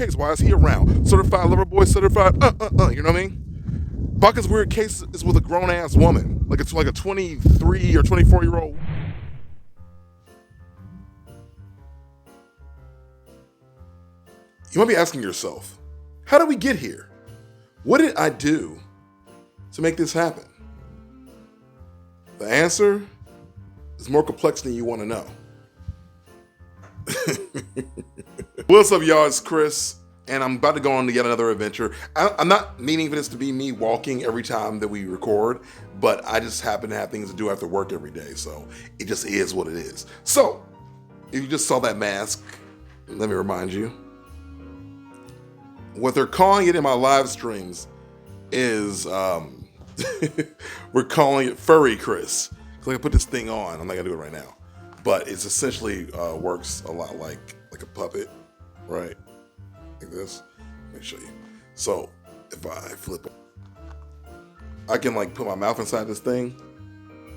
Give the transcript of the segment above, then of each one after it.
case. Why is he around? Certified lover boy, certified, you know what I mean? Bucket's weird case is with a grown ass woman. Like it's like a 23 or 24-year-old. You might be asking yourself, how did we get here? What did I do to make this happen? The answer is more complex than you want to know. What's up, y'all? It's Chris, and I'm about to go on to yet another adventure. I'm not meaning for this to be me walking every time that we record, but I just happen to have things to do after work every day, so it just is what it is. So, if you just saw that mask, let me remind you. What they're calling it in my live streams is, we're calling it Furry Chris. Because I can put this thing on. I'm not going to do it right now. But it's essentially works a lot like a puppet, right? Like this. Let me show you. So if I flip it, I can like put my mouth inside this thing,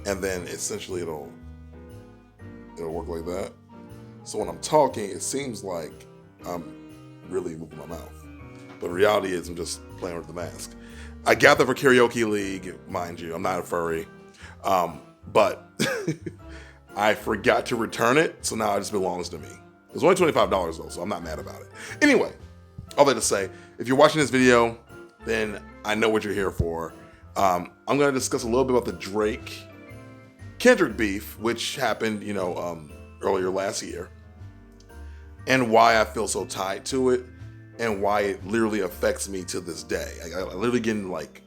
and then essentially it'll work like that. So when I'm talking, it seems like I'm really moving my mouth. But the reality is I'm just playing with the mask. I got that for Karaoke League, mind you. I'm not a furry. But I forgot to return it, so now it just belongs to me. It was only $25 though, so I'm not mad about it. Anyway, all that to say, if you're watching this video, then I know what you're here for. I'm going to discuss a little bit about the Drake-Kendrick beef, which happened, earlier last year, and why I feel so tied to it, and why it literally affects me to this day. I literally get in like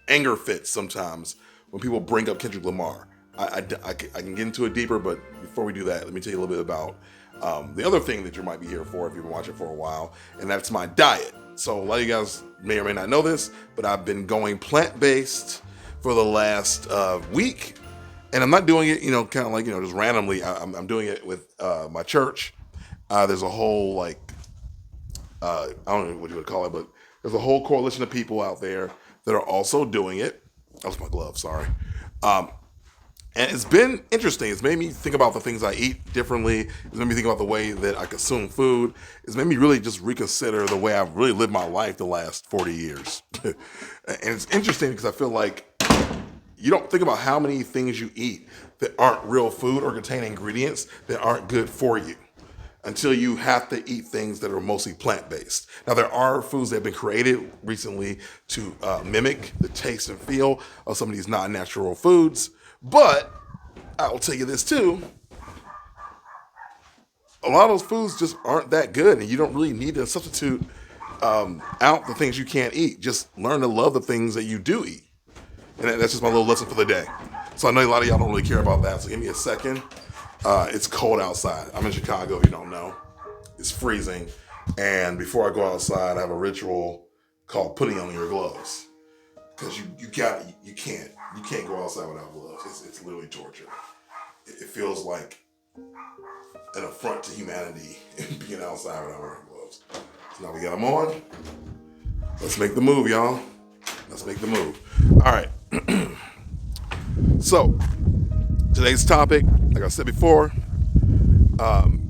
anger fits sometimes when people bring up Kendrick Lamar. I can get into it deeper, but before we do that, let me tell you a little bit about the other thing that you might be here for if you've been watching for a while, and that's my diet. So a lot of you guys may or may not know this, but I've been going plant-based for the last week, and I'm not doing it, kind of like, just randomly. I'm doing it with my church. There's a whole, I don't know what you would call it, but there's a whole coalition of people out there that are also doing it. That was my glove, sorry. And it's been interesting. It's made me think about the things I eat differently. It's made me think about the way that I consume food. It's made me really just reconsider the way I've really lived my life the last 40 years. And it's interesting because I feel like you don't think about how many things you eat that aren't real food or contain ingredients that aren't good for you until you have to eat things that are mostly plant-based. Now, there are foods that have been created recently to mimic the taste and feel of some of these non-natural foods. But I will tell you this too, a lot of those foods just aren't that good, and you don't really need to substitute out the things you can't eat. Just learn to love the things that you do eat. And that's just my little lesson for the day. So I know a lot of y'all don't really care about that, so give me a second. It's cold outside. I'm in Chicago, if you don't know. It's freezing. And before I go outside, I have a ritual called putting on your gloves. Because you can't go outside without gloves. It's literally torture. It feels like an affront to humanity being outside without wearing gloves. So now we got them on. Let's make the move, y'all. Let's make the move. All right. So today's topic, like I said before,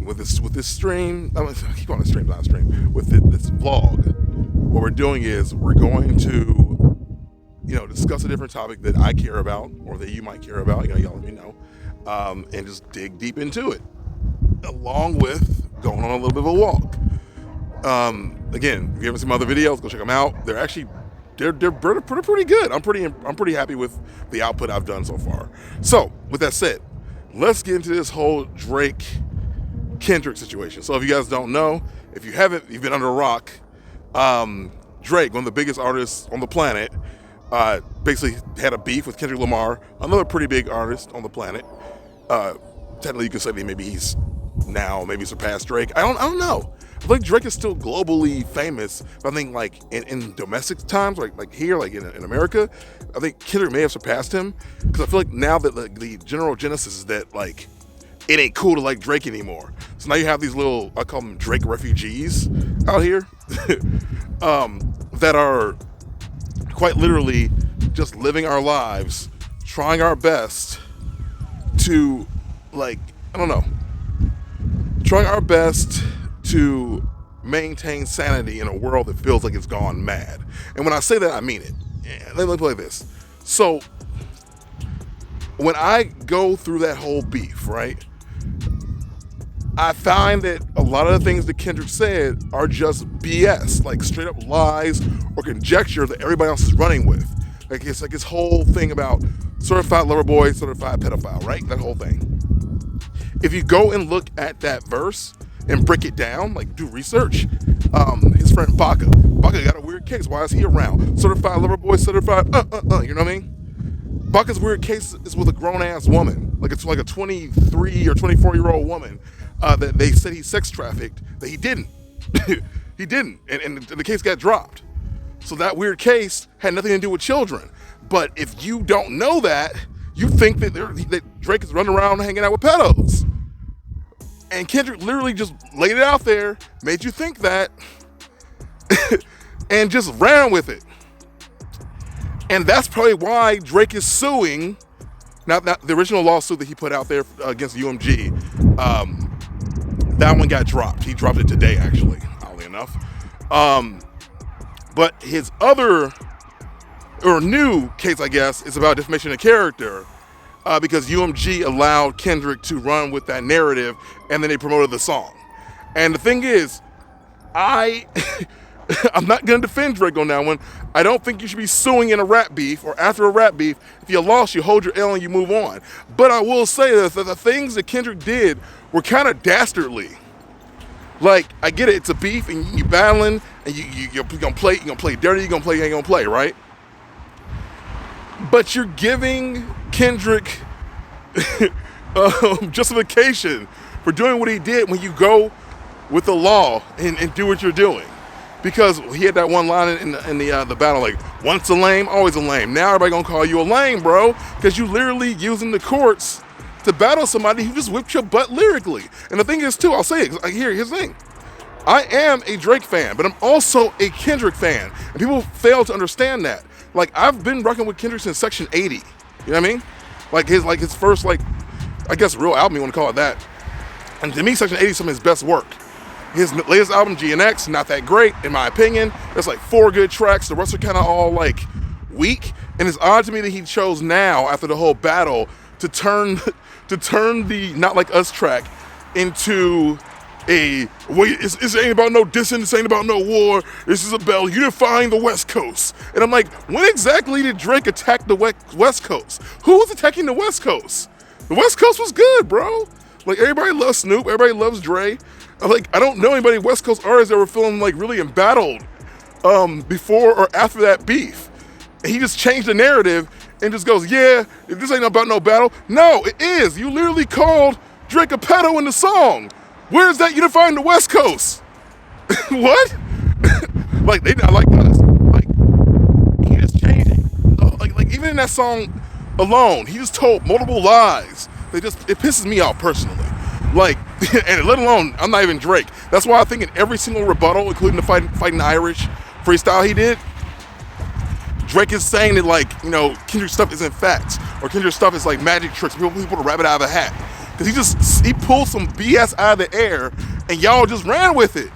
with this stream, I keep calling it stream, not stream. With this vlog, what we're doing is we're going to discuss a different topic that I care about or that you might care about, y'all let me know, and just dig deep into it, along with going on a little bit of a walk. Again, if you haven't seen my other videos, go check them out. They're pretty good. I'm pretty happy with the output I've done so far. So, with that said, let's get into this whole Drake-Kendrick situation. So, if you guys don't know, if you haven't, you've been under a rock. Drake, one of the biggest artists on the planet, basically had a beef with Kendrick Lamar, another pretty big artist on the planet. Technically, you could say that maybe he's now surpassed Drake. I don't know. I feel like Drake is still globally famous. But I think like in domestic times, like here, like in America, I think Kendrick may have surpassed him because I feel like now that the general genesis is that like it ain't cool to like Drake anymore. So now you have these little, I call them Drake refugees out here that are quite literally just living our lives, trying our best to trying our best to maintain sanity in a world that feels like it's gone mad. And when I say that, I mean it. Let me play this. So when I go through that whole beef, right, I find that a lot of the things that Kendrick said are just BS, like straight up lies or conjecture that everybody else is running with. Like it's like his whole thing about certified lover boy, certified pedophile, right? That whole thing. If you go and look at that verse and break it down, like do research, his friend Baca got a weird case. Why is he around? Certified lover boy, certified, you know what I mean? Baca's weird case is with a grown ass woman, like it's like a 23 or 24-year-old woman that they said he sex trafficked, that he didn't. He didn't, and the case got dropped. So that weird case had nothing to do with children. But if you don't know that, you think that Drake is running around hanging out with pedos. And Kendrick literally just laid it out there, made you think that, and just ran with it. And that's probably why Drake is suing. Now, the original lawsuit that he put out there against UMG, that one got dropped. He dropped it today, actually, oddly enough. But his other, or new case, I guess, is about defamation of character, because UMG allowed Kendrick to run with that narrative, and then they promoted the song. And the thing is, I'm not going to defend Drake on that one. I don't think you should be suing in a rap beef or after a rap beef. If you lost, you hold your L and you move on. But I will say that the things that Kendrick did were kind of dastardly. Like, I get it, it's a beef and you battling and you're gonna play dirty, you're gonna play, you ain't gonna play, right? But you're giving Kendrick justification for doing what he did when you go with the law and do what you're doing. Because he had that one line in the battle, like, once a lame, always a lame. Now everybody gonna call you a lame, bro, because you literally using the courts to battle somebody who just whipped your butt lyrically. And the thing is, too, I'll say it, here's the thing. I am a Drake fan, but I'm also a Kendrick fan. And people fail to understand that. Like, I've been rocking with Kendrick since Section 80. You know what I mean? Like his first, I guess, real album, you want to call it that. And to me, Section 80 is some of his best work. His latest album, GNX, not that great, in my opinion. There's like 4 good tracks. The rest are kind of all like weak. And it's odd to me that he chose now, after the whole battle, to turn the Not Like Us track into a, wait, this ain't about no dissing, this ain't about no war, this is about unifying the West Coast. And I'm like, when exactly did Drake attack the West Coast? Who was attacking the West Coast? The West Coast was good, bro. Like, everybody loves Snoop, everybody loves Dre. Like, I don't know anybody West Coast artists that were feeling like really embattled before or after that beef. And he just changed the narrative and just goes, yeah, this ain't about no battle. No, it is. You literally called Drake a pedo in the song. Where's that unifying the West Coast? What? Like, they not like us. Like, he just changed it. Like even in that song alone, he just told multiple lies. It pisses me off personally. Like, and let alone, I'm not even Drake. That's why I think in every single rebuttal, including the Fighting Irish freestyle he did, Drake is saying that, like, you know, Kendrick stuff isn't facts, or Kendrick stuff is like magic tricks, people to rabbit out of a hat. Because he pulled some BS out of the air, and y'all just ran with it.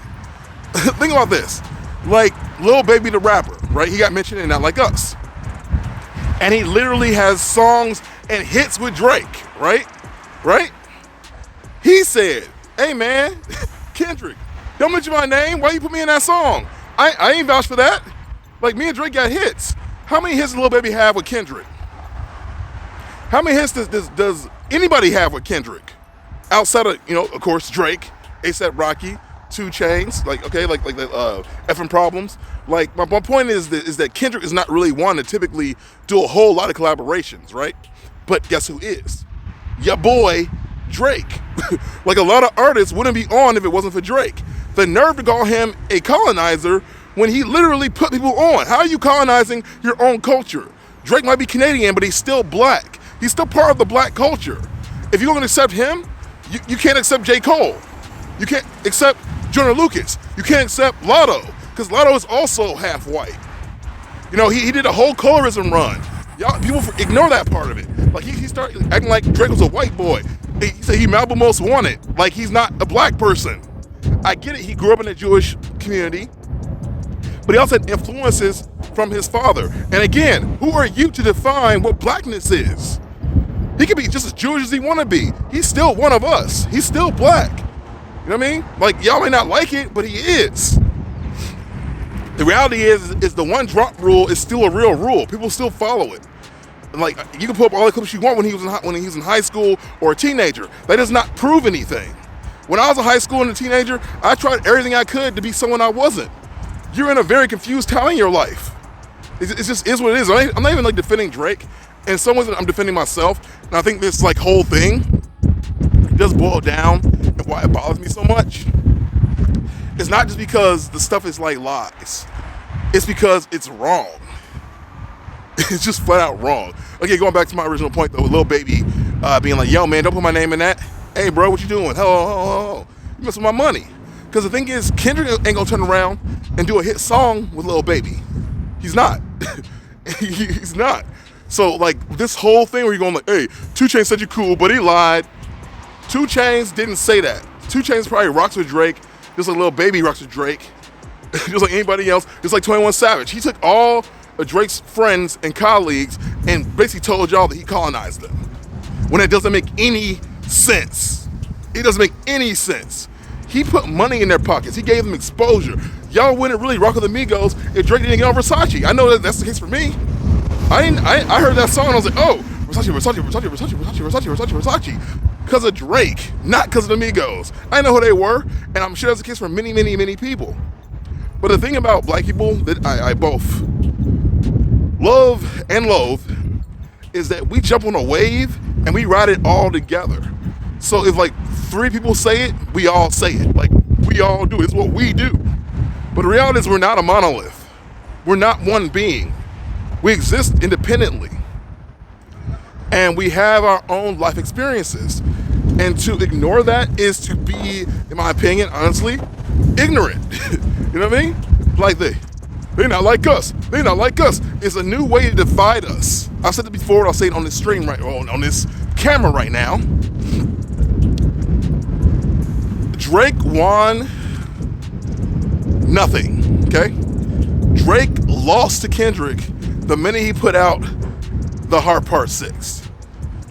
Think about this. Like, Lil Baby the rapper, right? He got mentioned in Not Like Us. And he literally has songs and hits with Drake, right? Right? He said, hey man, Kendrick, don't mention my name. Why you put me in that song? I ain't vouch for that. Like, me and Drake got hits. How many hits does Lil Baby have with Kendrick? How many hits does anybody have with Kendrick? Outside of, you know, of course, Drake, A$AP Rocky, 2 Chainz, like, okay, like the effing Problems. Like, my point is that Kendrick is not really one to typically do a whole lot of collaborations, right? But guess who is? Ya boy, Drake. Like, a lot of artists wouldn't be on if it wasn't for Drake. The nerve to call him a colonizer when he literally put people on. How are you colonizing your own culture? Drake might be Canadian, but he's still black. He's still part of the black culture. If you're going to accept him, you can't accept J. Cole. You can't accept Joyner Lucas. You can't accept Lotto, because Lotto is also half white. You know, he did a whole colorism run. Y'all, people ignore that part of it. Like, he started acting like Drake was a white boy. He said he Malcolm Most Wanted. Like, he's not a black person. I get it, he grew up in a Jewish community, but he also had influences from his father. And again, who are you to define what blackness is? He could be just as Jewish as he want to be. He's still one of us. He's still black. You know what I mean? Like, y'all may not like it, but he is. The reality is the one drop rule is still a real rule. People still follow it. Like, you can pull up all the clips you want when he was in high school or a teenager. That does not prove anything. When I was in high school and a teenager, I tried everything I could to be someone I wasn't. You're in a very confused time in your life. It just is what it is. I'm not even like defending Drake. In some ways, I'm defending myself. And I think this like whole thing does boil down and why it bothers me so much. It's not just because the stuff is like lies. It's because it's wrong. It's just flat out wrong. Okay, going back to my original point though, with Lil Baby being like, yo man, don't put my name in that. Hey bro, what you doing? Hello. You messing with my money. Because the thing is, Kendrick ain't gonna turn around and do a hit song with Lil Baby. He's not. He's not. So like this whole thing where you're going like, hey, 2 Chainz said you cool, but he lied. 2 Chainz didn't say that. 2 Chainz probably rocks with Drake, just like Lil Baby rocks with Drake, just like anybody else, just like 21 Savage. He took all of Drake's friends and colleagues and basically told y'all that he colonized them. When it doesn't make any sense. It doesn't make any sense. He put money in their pockets. He gave them exposure. Y'all wouldn't really rock with the Migos if Drake didn't get on Versace. I know that that's the case for me. I heard that song and I was like, oh, Versace. Because of Drake, not because of the Migos. I know who they were, and I'm sure that's the case for many, many, many people. But the thing about black people that I both love and loathe is that we jump on a wave and we ride it all together. So if like 3 people say it, we all say it. Like we all do. It's what we do. But the reality is we're not a monolith. We're not one being. We exist independently. And we have our own life experiences. And to ignore that is to be, in my opinion, honestly, ignorant. You know what I mean? Like they're not like us. They're not like us. It's a new way to divide us. I've said it before, I'll say it on this stream on this camera right now. Drake won nothing, okay? Drake lost to Kendrick the minute he put out The Hard Part 6.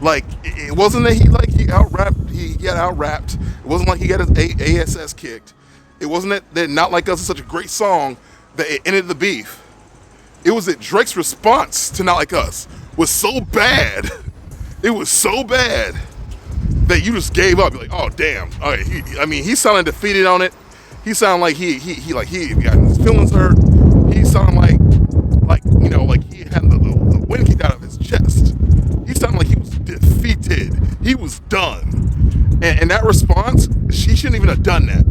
Like, it wasn't that he got out-rapped. It wasn't like he got his ASS kicked. It wasn't that Not Like Us is such a great song that it ended the beef. It was that Drake's response to Not Like Us was so bad. It was so bad that you just gave up. You're like, oh damn. All right, he sounded defeated on it. He sounded like he got his feelings hurt. He sounded like he had the wind kicked out of his chest. He sounded like he was defeated. He was done. And that response, he shouldn't even have done that.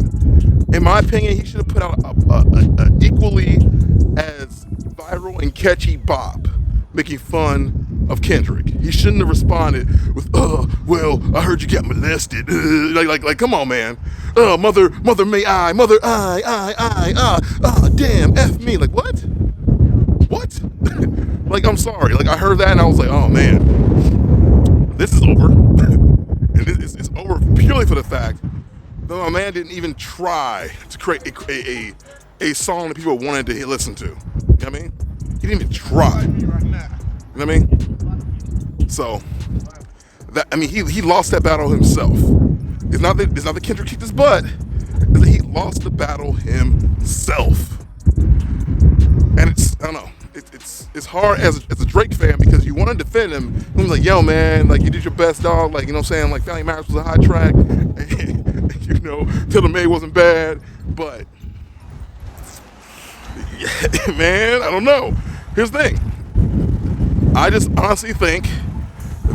In my opinion, he should have put out a equally as viral and catchy bop making fun of Kendrick. He shouldn't have responded with, well, I heard you got molested. Like, come on, man. Mother may I, damn, F me. Like, what? Like, I'm sorry. Like, I heard that and I was like, oh man, this is over. And it's over purely for the fact that my man didn't even try to create a song that people wanted to listen to. You know what I mean? He didn't even try. You know what I mean? So, he lost that battle himself. It's not that Kendrick kicked his butt. It's that he lost the battle himself. And I don't know. It's hard as a Drake fan because you want to defend him. He's like, yo, man, like, you did your best, dog. Like, you know what I'm saying? Like, Family Matters was a hot track. And, you know, Till the May wasn't bad. But, yeah, man, I don't know. Here's the thing. I just honestly think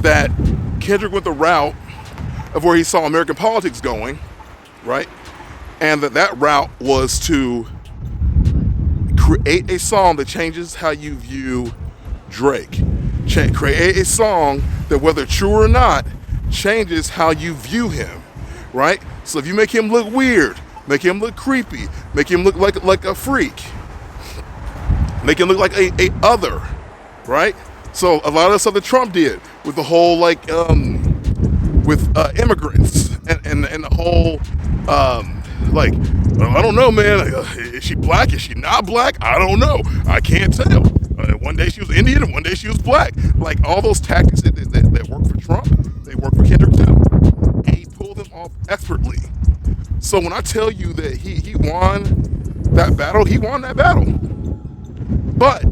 that Kendrick went the route of where he saw American politics going, right? And that route was to create a song that changes how you view Drake. Create a song that, whether true or not, changes how you view him, right? So if you make him look weird, make him look creepy, make him look like a freak, make him look like a other, right? So a lot of the stuff that Trump did with the whole with immigrants and the whole Like, I don't know, man. Is she black? Is she not black? I don't know. I can't tell. One day she was Indian and one day she was black. Like, all those tactics that work for Trump, they work for Kendrick too. And he pulled them off expertly. So when I tell you that he won that battle, he won that battle. But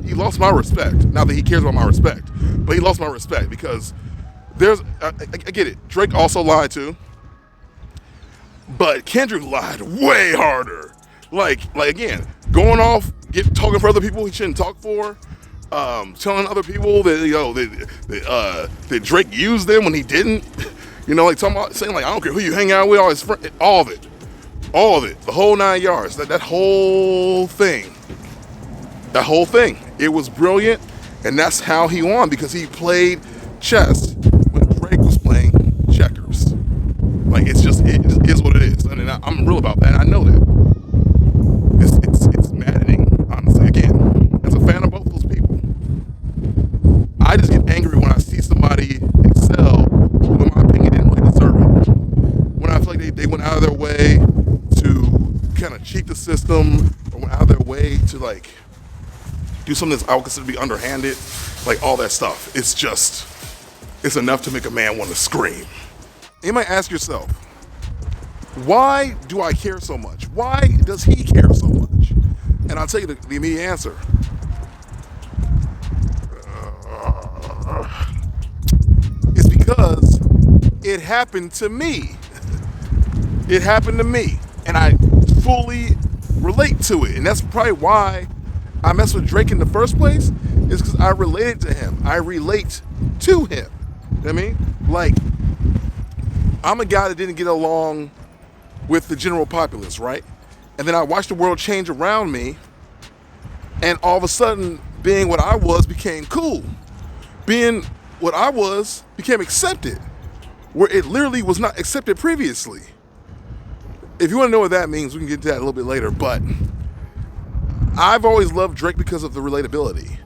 he lost my respect. Not that he cares about my respect, but he lost my respect because I get it. Drake also lied too. But Kendrick lied way harder. Like again, going off, talking for other people he shouldn't talk for, telling other people that that Drake used them when he didn't. Like talking about saying like I don't care who you hang out with, all his friends, all of it, the whole 9 yards. That whole thing. It was brilliant, and that's how he won because he played chess when Drake was playing checkers. Like it is what it is, and I'm real about that. I know that. It's maddening, honestly. Again, as a fan of both those people, I just get angry when I see somebody excel who, in my opinion, didn't really deserve it. When I feel like they went out of their way to kind of cheat the system, or went out of their way to like do something that's I would consider to be underhanded, like all that stuff. It's enough to make a man want to scream. You might ask yourself, why do I care so much? Why does he care so much? And I'll tell you the immediate answer. It's because it happened to me. It happened to me. And I fully relate to it. And that's probably why I mess with Drake in the first place, is because I related to him. I relate to him. You know what I mean? Like, I'm a guy that didn't get along with the general populace, right? And then I watched the world change around me, and all of a sudden, being what I was became cool. Being what I was became accepted, where it literally was not accepted previously. If you want to know what that means, we can get to that a little bit later, but I've always loved Drake because of the relatability.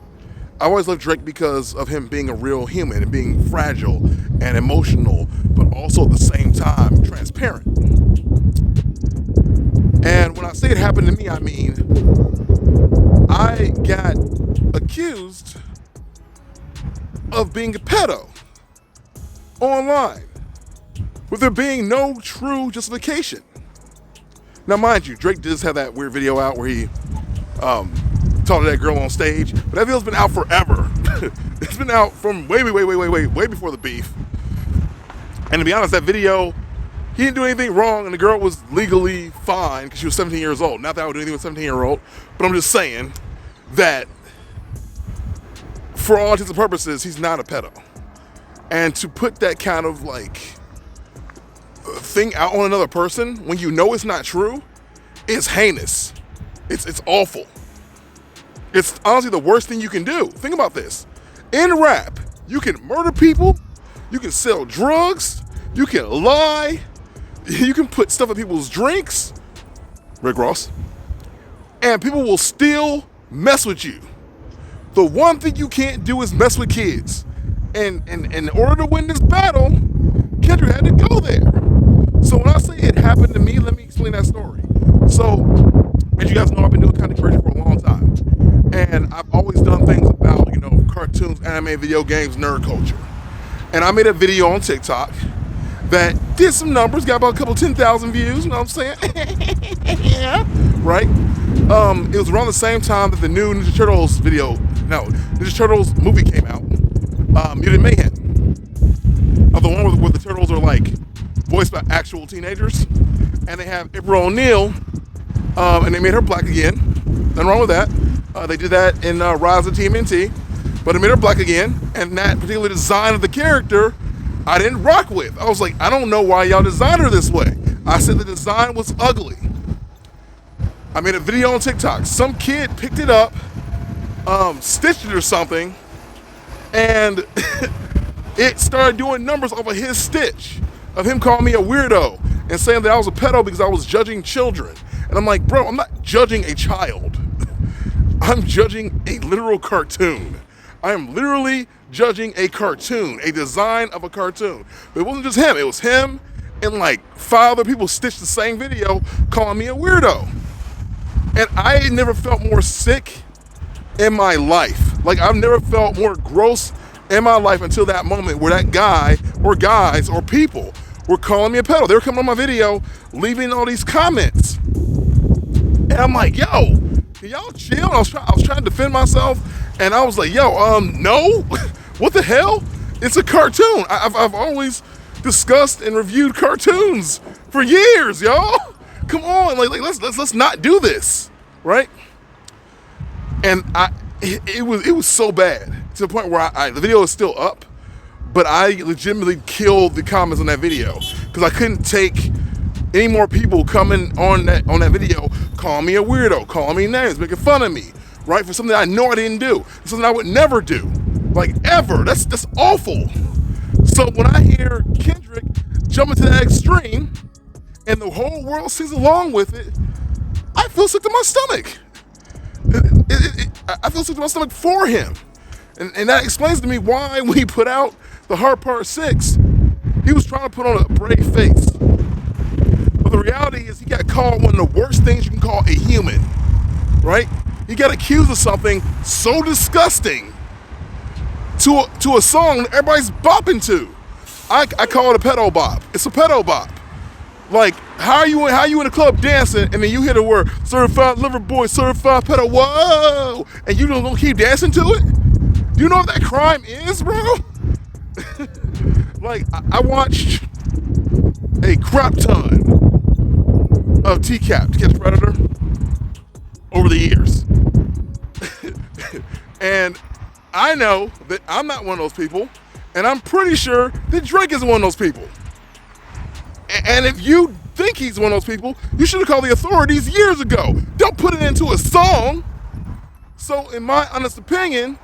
I've always loved Drake because of him being a real human and being fragile and emotional, but also at the same time transparent. And when I say it happened to me, I mean, I got accused of being a pedo online, with there being no true justification. Now, mind you, Drake does have that weird video out where he talked to that girl on stage, but that video's been out forever. It's been out from way before the beef. And to be honest, that video, he didn't do anything wrong, and the girl was legally fine because she was 17 years old. Not that I would do anything with a 17-year-old, but I'm just saying that for all intents and purposes, he's not a pedo. And to put that kind of like thing out on another person when you know it's not true is heinous. It's awful. It's honestly the worst thing you can do. Think about this. In rap, you can murder people, you can sell drugs, you can lie, you can put stuff in people's drinks, Rick Ross, and people will still mess with you. The one thing you can't do is mess with kids. And in order to win this battle, Kendrick had to go there. So when I say it happened to me, let me explain that story. So, as you guys know, I've been doing content creation for a long time. And I've always done things about, cartoons, anime, video games, nerd culture. And I made a video on TikTok that did some numbers, got about a couple 10,000 views, you know what I'm saying? Yeah. Right? It was around the same time that the new Ninja Turtles Ninja Turtles movie came out. Mutant Mayhem. The one where the turtles are like voiced by actual teenagers. And they have April O'Neil, and they made her black again. Nothing wrong with that. They did that in Rise of TMNT, but they made her black again, and that particular design of the character, I didn't rock with. I was like, I don't know why y'all designed her this way. I said the design was ugly. I made a video on TikTok. Some kid picked it up, stitched it or something, and it started doing numbers off of his stitch, of him calling me a weirdo and saying that I was a pedo because I was judging children. And I'm like, bro, I'm not judging a child. I'm judging a literal cartoon. I am literally judging a cartoon, a design of a cartoon. But it wasn't just him. It was him and like 5 other people stitched the same video calling me a weirdo. And I never felt more sick in my life. Like, I've never felt more gross in my life until that moment where that guy or guys or people were calling me a pedo. They were coming on my video, leaving all these comments. And I'm like, yo, can y'all chill? I was trying to defend myself, and I was like, yo, no, what the hell? It's a cartoon. I've always discussed and reviewed cartoons for years, y'all. Come on, like let's not do this, right? And it was so bad to the point where the video is still up, but I legitimately killed the comments on that video because I couldn't take any more people coming on that video, calling me a weirdo, calling me names, making fun of me, right, for something I know I didn't do, something I would never do, like ever. That's awful. So when I hear Kendrick jump into that extreme, and the whole world sings along with it, I feel sick to my stomach. I feel sick to my stomach for him, and that explains to me why when he put out the Hard Part 6, he was trying to put on a brave face. But the reality is he got called one of the worst things you can call a human, right? He got accused of something so disgusting to a song that everybody's bopping to. I call it a pedo bop. It's a pedo bop. Like, how you in a club dancing and then you hear the word certified liver boy, certified pedo, whoa, and you don't gonna keep dancing to it? Do you know what that crime is, bro? Like, I watched a crap ton of TCAP, To Catch a Predator, over the years. And I know that I'm not one of those people, and I'm pretty sure that Drake isn't one of those people. And if you think he's one of those people, you should have called the authorities years ago. Don't put it into a song. So in my honest opinion,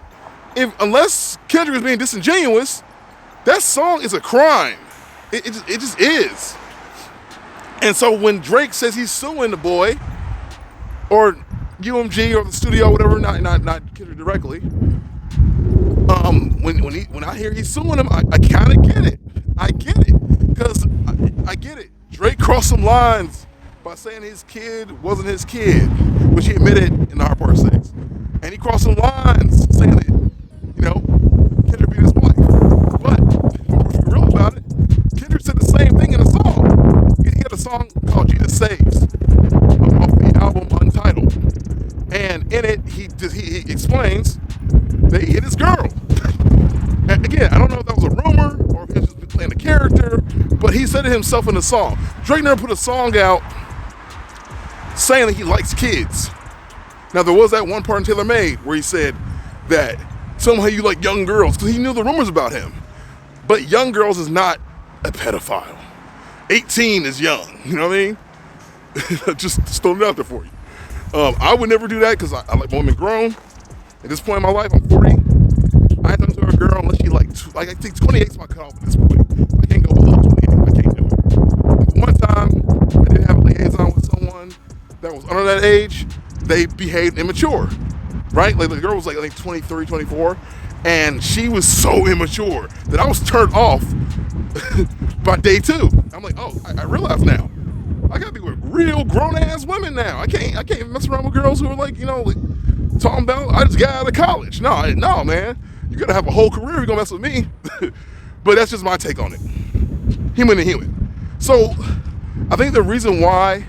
unless Kendrick is being disingenuous, that song is a crime. It just is. And so when Drake says he's suing the boy, or UMG or the studio, whatever, not Kendrick directly, when I hear he's suing him, I kind of get it. I get it, because I get it. Drake crossed some lines by saying his kid wasn't his kid, which he admitted in the Hard Part 6. And he crossed some lines saying that, Kendrick beat his wife. But if you're real about it, Kendrick said the same thing in a song. He had a song called Jesus Saves off the album Untitled. And in it, he explains that he hit his girl. And again, I don't know if that was a rumor or if he was just playing a character, but he said it himself in the song. Drake never put a song out saying that he likes kids. Now, there was that one part in Taylor Made where he said that somehow you like young girls, because he knew the rumors about him. But young girls is not a pedophile. 18 is young, you know what I mean? Just throwing it out there for you. I would never do that because I like women grown. At this point in my life, I'm 40. I ain't talking to a girl unless she I think 28 is my cutoff at this point. I can't go below 28. I can't do it. One time, I did have a liaison with someone that was under that age. They behaved immature, right? Like, the girl was like, I think 23, 24, and she was so immature that I was turned off by day 2. I'm like, oh, I realize now. I gotta be with real grown-ass women now. I can't mess around with girls who are like, talking about, I just got out of college. No, man. You gotta have a whole career if you're gonna mess with me. But that's just my take on it. Human to human. So, I think the reason why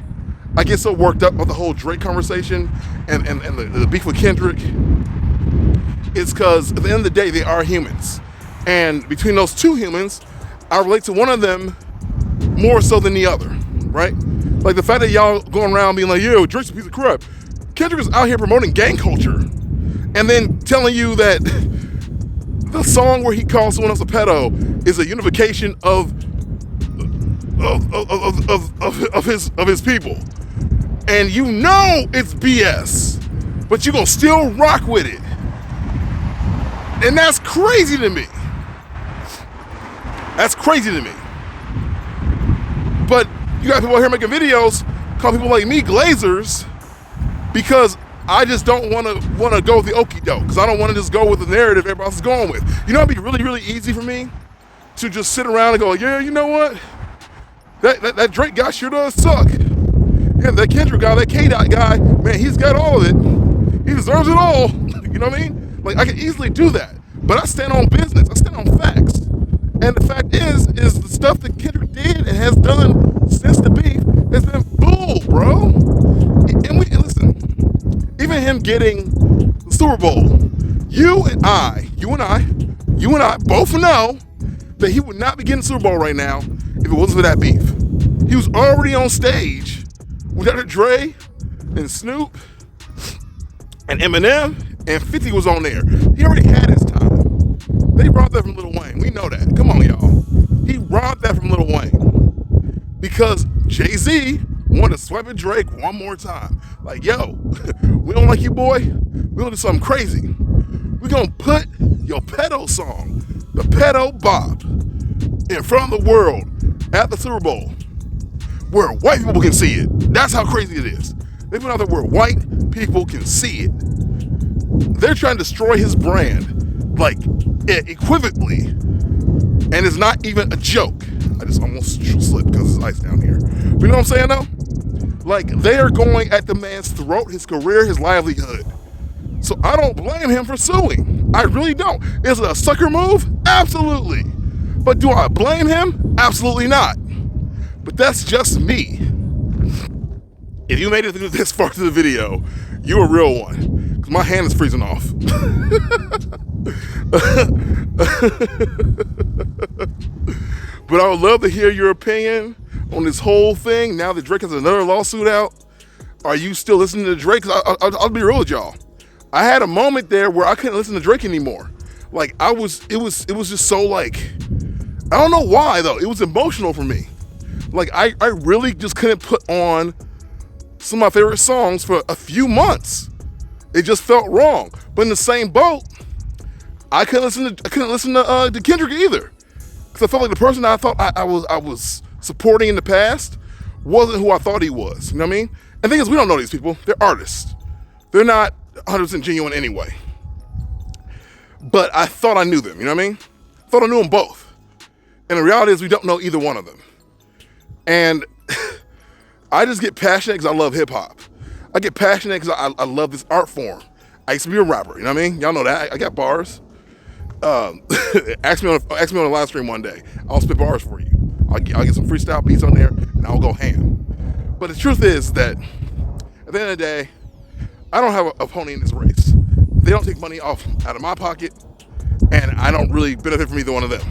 I get so worked up about the whole Drake conversation and the beef with Kendrick is because at the end of the day, they are humans. And between those two humans, I relate to one of them more so than the other, right? Like the fact that y'all going around being like, yo, Drake's a piece of crap. Kendrick is out here promoting gang culture and then telling you that the song where he calls someone else a pedo is a unification of his people. And you know it's BS, but you're gonna still rock with it. And that's crazy to me. That's crazy to me. But you got people out here making videos, call people like me glazers, because I just don't want to go with the okie doke, because I don't want to just go with the narrative everybody else is going with. It'd be really, really easy for me to just sit around and go, yeah, you know what? That Drake guy sure does suck. Yeah, that Kendrick guy, that K-Dot guy, man, he's got all of it. He deserves it all. You know what I mean? Like, I could easily do that. But I stand on business. I stand on facts. And the fact is the stuff that Kendrick did and has done since the beef has been bull, bro. And listen, even him getting the Super Bowl, you and I both know that he would not be getting the Super Bowl right now if it wasn't for that beef. He was already on stage with Dr. Dre and Snoop and Eminem, and 50 was on there. He already had his time. They robbed that from Lil Wayne. We know that. Come on, y'all. He robbed that from Lil Wayne because Jay-Z wanted to swipe at Drake one more time. Like, yo, we don't like you, boy. We gonna do something crazy. We gonna put your pedo song, the pedo bop, in front of the world at the Super Bowl, where white people can see it. That's how crazy it is. They put out there where white people can see it. They're trying to destroy his brand, like, equivocally, and it's not even a joke. I just almost slipped because there's ice down here. But you know what I'm saying, though? Like, they are going at the man's throat, his career, his livelihood. So I don't blame him for suing. I really don't. Is it a sucker move? Absolutely. But do I blame him? Absolutely not. But that's just me. If you made it through this far to the video, you're a real one. Because my hand is freezing off. But I would love to hear your opinion on this whole thing. Now that Drake has another lawsuit out, are you still listening to Drake? I'll be real with y'all. I had a moment there where I couldn't listen to Drake anymore. Like, it was just so, like, I don't know why though. It was emotional for me. Like, I really just couldn't put on some of my favorite songs for a few months. It just felt wrong. But in the same boat, I couldn't listen to Kendrick either, because I felt like the person I thought I was supporting in the past wasn't who I thought he was. You know what I mean? And the thing is, we don't know these people. They're artists. They're not 100% genuine anyway. But I thought I knew them. You know what I mean? I thought I knew them both. And the reality is, we don't know either one of them. And I just get passionate because I love hip hop. I get passionate because I love this art form. I used to be a rapper, you know what I mean? Y'all know that. I got bars. Ask me on a live stream one day. I'll spit bars for you. I'll get some freestyle beats on there, and I'll go ham. But the truth is that at the end of the day, I don't have a pony in this race. They don't take money out of my pocket, and I don't really benefit from either one of them.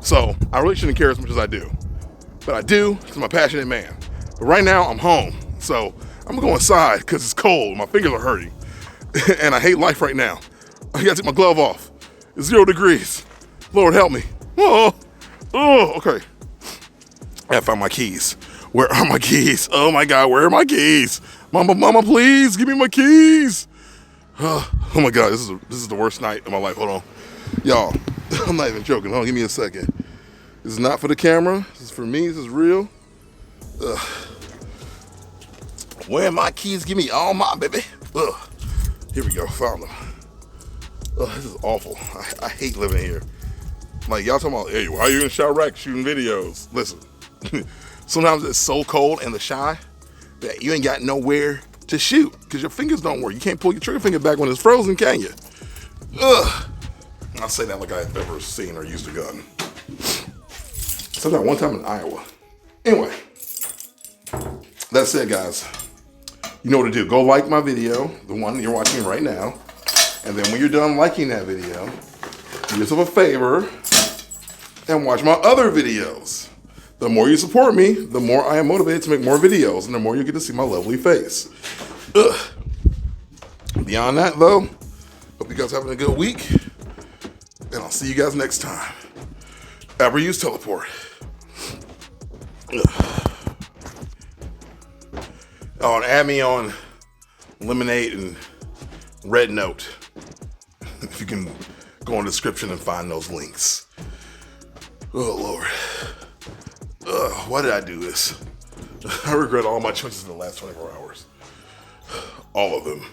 So I really shouldn't care as much as I do. But I do because I'm a passionate man. But right now, I'm home. So I'm going to go inside because it's cold. My fingers are hurting. And I hate life right now. I got to take my glove off. It's 0 degrees. Lord help me. Oh, okay. I gotta find my keys. Where are my keys? Oh my God, where are my keys? Mama, please give me my keys. Oh my God, this is the worst night of my life. Hold on. Y'all, I'm not even joking. Hold on, give me a second. This is not for the camera. This is for me. This is real. Where are my keys? Give me all my, baby. Here we go, found them. This is awful. I hate living here. Like, y'all talking about, hey, why are you in Chirac shooting videos? Listen, sometimes it's so cold and the shy that you ain't got nowhere to shoot because your fingers don't work. You can't pull your trigger finger back when it's frozen, can you? I say that like I've never seen or used a gun. Said that one time in Iowa. Anyway, that's it, guys. You know what to do. Go like my video, the one you're watching right now. And then when you're done liking that video, do yourself a favor and watch my other videos. The more you support me, the more I am motivated to make more videos, and the more you get to see my lovely face. Beyond that, though, hope you guys are having a good week, and I'll see you guys next time. Ever use teleport. Oh, and add me on Lemonade and Red Note. If you can go in the description and find those links. Oh, Lord. Why did I do this? I regret all my choices in the last 24 hours. All of them.